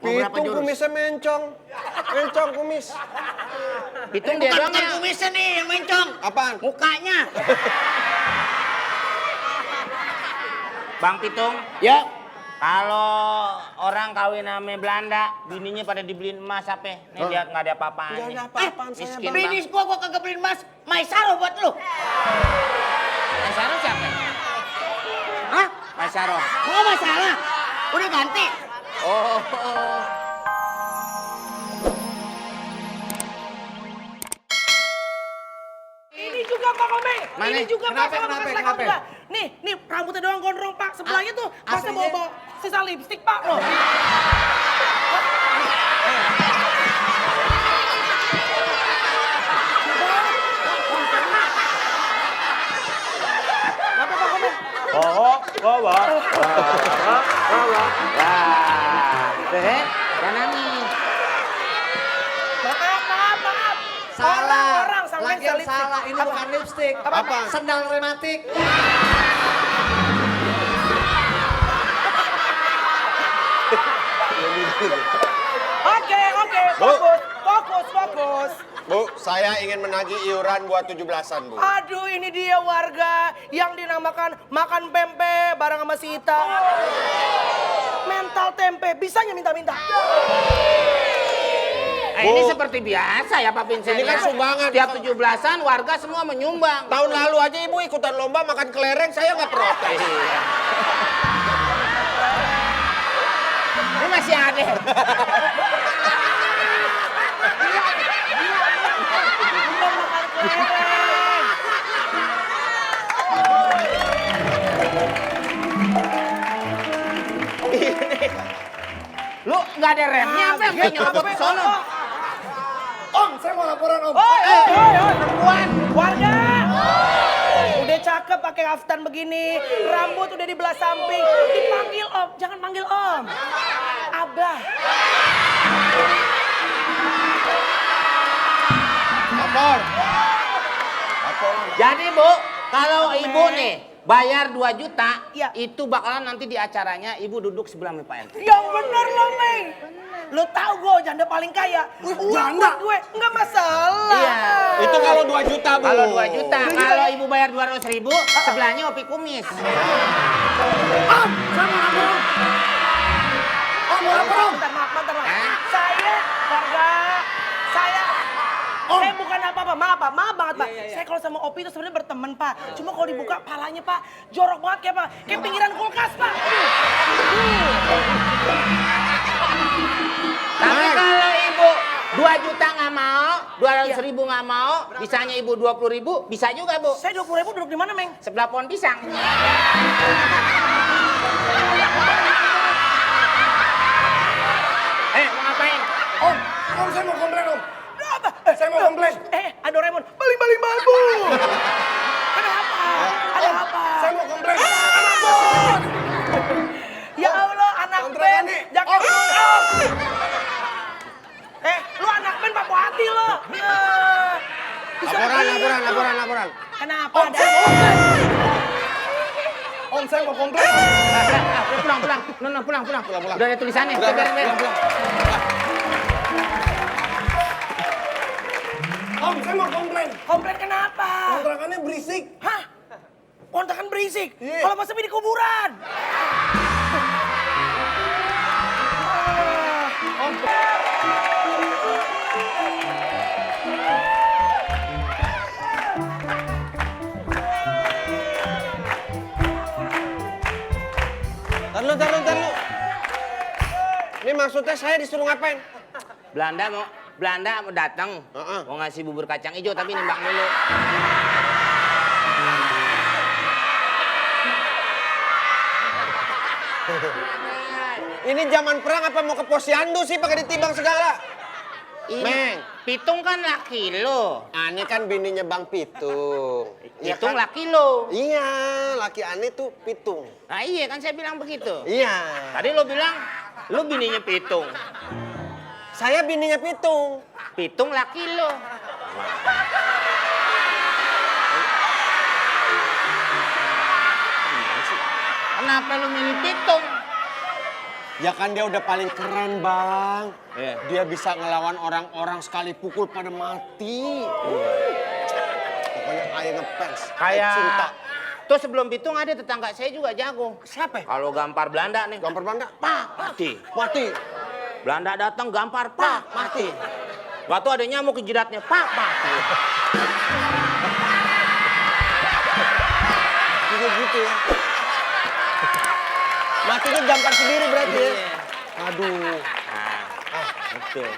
Pitung kumisnya mencong. Mencong kumis. Pitung dia doang ya. Kumisnya nih yang mencong. Apaan? Mukanya. Bang Pitung, Ya. kalau orang kawin sama Belanda, bininya pada dibeliin emas apa? Nih lihat nggak ada apa-apaan. Gak ada apa-apaan saya, miskin Bang. Binis gua kagak beliin emas. Maisaro buat lu. Maisaro siapa? Hah? Maisaro. Gua masalah. Udah ganti. Oh. Ini juga Pak Komeng. Mana? Ini juga Pak Kenapa, sama kenapa, bekas kenapa? juga. Nih rambutnya doang gondrong Pak. Sebelahnya tuh masa aslinya? bawa sisa lipstik Pak loh. Kenapa Pak Komeng? Dan Ami. Maaf. Salah. Orang sampai Lagian lipstik. salah. Ini Apa? bukan lipstik. Apa? Sendal rematik. Oke, fokus. Bu, saya ingin menagih iuran buat 17-an, Bu. Aduh, ini dia warga yang dinamakan makan pempek bareng sama si Ita. Mental tempe, bisanya minta-minta. Ini Bu. seperti biasa ya Pak Vincent. Ini kan ya. sumbangan. Tiap 17-an warga semua menyumbang. Tahun lalu aja Ibu ikutan lomba makan kelereng, saya nggak protes. Ini masih ada. Bukan makan kelereng. Lu nggak ada remnya apa yang kayak nyerobot ke sono? Om, saya mau laporan, Om. Oi, Perempuan. warga. Udah cakep pakai kaftan begini, rambut udah dibelah samping. Dipanggil Om, jangan panggil Om. Abah. Lapor. Lapor. Jadi Bu, kalau Ibu nih bayar 2 juta, Iya. itu bakalan nanti di acaranya Ibu duduk sebelah sama Pak RT. Yang bener lo, Meng. Lo tau gue janda paling kaya. janda? Gue nggak masalah. Iya. Itu kalau 2 juta, Bu. Kalau 2 juta, kalau Ibu bayar 200.000, sebelahnya Opi Kumis. Om, saya mau lapor, Om. Om, mau lapor, Om. Bentar, maaf. Hah? Saya warga. Saya bukan apa-apa, maaf banget Pak. Saya kalau sama Opi itu sebenarnya berteman Pak. Cuma kalau dibuka palanya Pak, jorok banget kayak Pak. Kayak pinggiran kulkas Pak. Tapi kalau Ibu 2 juta nggak mau, 200.000 nggak mau, bisanya Ibu 20.000, bisa juga Bu. Saya 20.000 duduk di mana, Meng? Sebelah pohon pisang. Mau ngapain? Om, saya mau komplain, Om. Apa? Saya mau komplain. Ada Doraemon. Baling bambu. Kenapa? Ada apa? Saya mau komplain. Ya Allah, anak kontrakan band. nih. Jaket lu anak band Pak Hati lo. Laporan. Kenapa? Om, Ada saya mau komplain. Om, saya mau komplain. Pulang. Nona, pulang. Pulang. Udah ada tulisannya. Udah, Biar. pulang. Om, saya mau komplain. komplain kenapa? Kontrakannya berisik. Hah? Kontrakan berisik? Iya. Kalau pas sepi di kuburan? Om. Ntar lu. Ini maksudnya saya disuruh ngapain? Belanda mau datang. Mau ngasih bubur kacang hijau tapi nimbang dulu. Ini zaman perang apa mau ke posyandu sih pakai ditimbang segala? Ini Meng. Pitung kan laki lo. Ane kan bininya Bang Pitung. Iya Pitung kan? laki lo. Iya, laki Ane tuh Pitung. Nah iya kan saya bilang begitu. Iya. Tadi lo bilang lo bininya Pitung. Saya bininya Pitung. Pitung laki lo. Kenapa lo milih Pitung? Ya kan dia udah paling keren, Bang. Iya. Dia bisa ngelawan orang-orang sekali pukul pada mati. Pokoknya ayah ngefans, ayah cinta. Kayak tuh sebelum Pitung ada tetangga saya juga jago. Siapa? Kalau gampar Belanda nih, Gampar Belanda, pak, mati. mati. Belanda datang gampar, pak, mati. Waktu ada nyamuk ke jidatnya, pak, mati. Juga gitu ya. Matinya gampar sendiri berarti ya. Aduh. Nah, betul.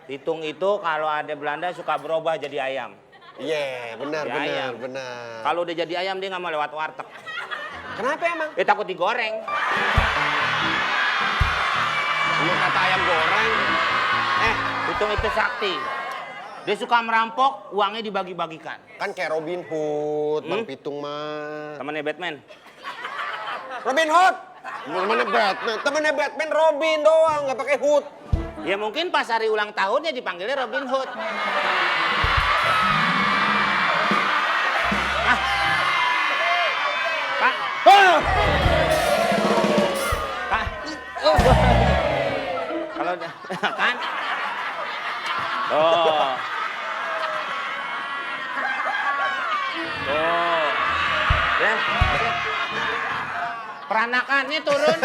Pitung itu kalau ada Belanda suka berubah jadi ayam. Iya, benar, Jadi benar, ayam. benar. Kalau udah jadi ayam dia nggak mau lewat warteg. Kenapa emang? Dia takut digoreng. Lu kata ayam goreng. Pitung itu sakti. Dia suka merampok, uangnya dibagi-bagikan. Kan kayak Robin Hood, Bang Pitung mah. Temannya Batman. Robin Hood. Temennya Batman Robin doang, nggak pakai Hood. Ya mungkin pas hari ulang tahunnya dipanggilnya Robin Hood. Kak. Kak. Kalau kan. Oh. Oh. Ya. Peranakannya turun.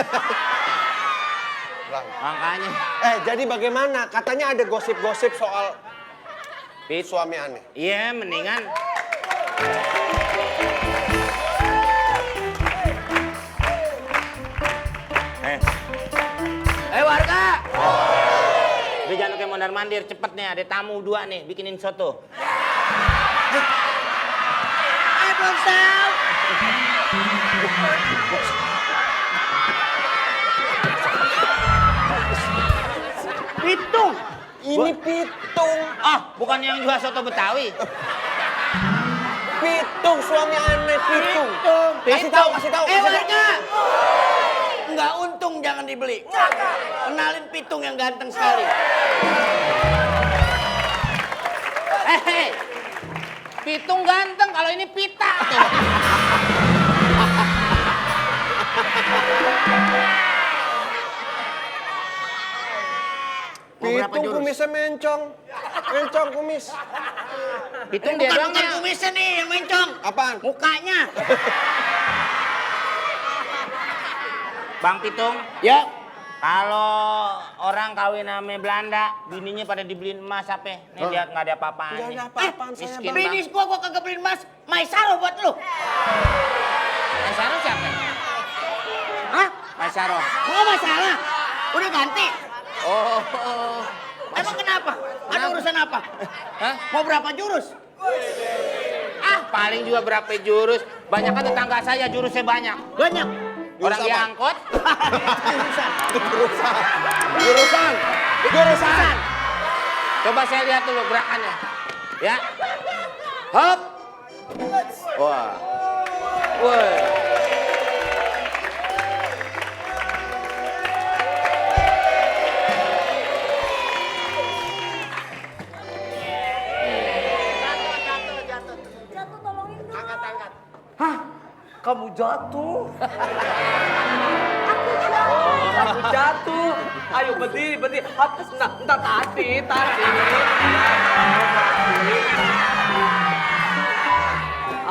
Makanya. Jadi bagaimana? Katanya ada gosip-gosip soal suami aneh. Iya, mendingan. Warga. Udah jangan kayak mondar-mandir, cepet nih ada tamu 2 nih, bikinin soto. Belum tahu. Pitung. Ini Pitung. Ah, bukan yang jual soto Betawi. Pitung, suami aneh Pitung. Kasih Pitung. tahu. Warga. Nggak untung jangan dibeli. Kenalin Pitung yang ganteng sekali. Pitung ganteng, kalau ini pita. Pitung kumisnya mencong. Mencong kumis. Pitung dia doang Bukan ya. kumisnya nih yang mencong. Apaan? Mukanya. Bang Pitung, Ya. kalau orang kawin sama Belanda, bininya pada dibeliin emas apa? Nih lihat nggak ada apa-apaan. Nggak ada apa-apaan saya, miskin Bang. bang. Binis gua kagak beliin emas. Maisaro buat lu. Maisaro siapa? Hah? Maisaro. Gua masalah. Udah ganti. Oh. Emang kenapa? Ada urusan apa? Hah? Mau berapa jurus? Ah, paling juga berapa jurus? Banyak kan tetangga saya jurusnya banyak. Banyak. Orang Jurus apa? diangkut. Jurusan. Coba saya lihat dulu gerakannya. Ya. Hop. Wah. Woi. Jatuh tolongin dong. Hah? Kamu jatuh? Aku jatuh. Kamu jatuh. Ayo berdiri. Hapus. Nah, tadi.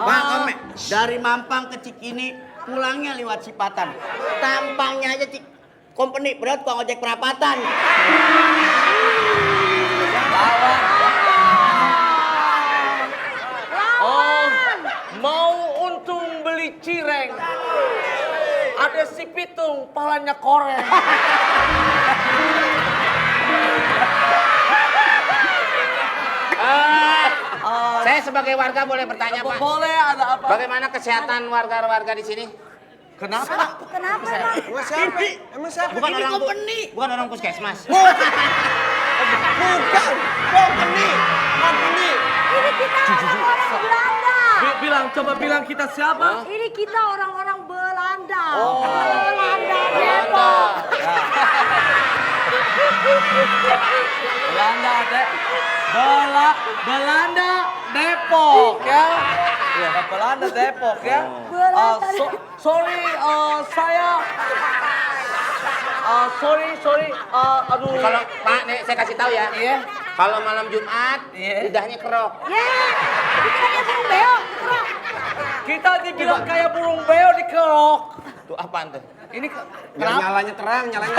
Bang Ome, dari Mampang ke Cikini, pulangnya lewat Sipatan. Tampangnya aja company, berat kok ojek perapatan. Oh, mau untung beli cireng. Ada si Pitung, palanya koreng. Saya sebagai warga boleh bertanya, Pak? Boleh, ada apa? Bagaimana kesehatan warga-warga di sini? Kenapa? Kenapa emang? Emang siapa? Bukan Ini orang company. bukan orang puskesmas. Bukan. Company. Ini kita orang-orang Belanda. Coba bilang kita siapa? Ini kita orang-orang Belanda. Belanda Depok. Belanda Depok ya. Belanda Depok ya. Belanda. Sorry, saya Sorry. Aduh. Kalau Pak, nih saya kasih tahu ya. Iya. Kalau malam Jumat, Iya. lidahnya kerok. Dikiranya burung beo. Kerok. Kita dibilang kayak burung beo dikerok. Tuh apaan tuh? Ini Biar nyalanya terang, nyalanya.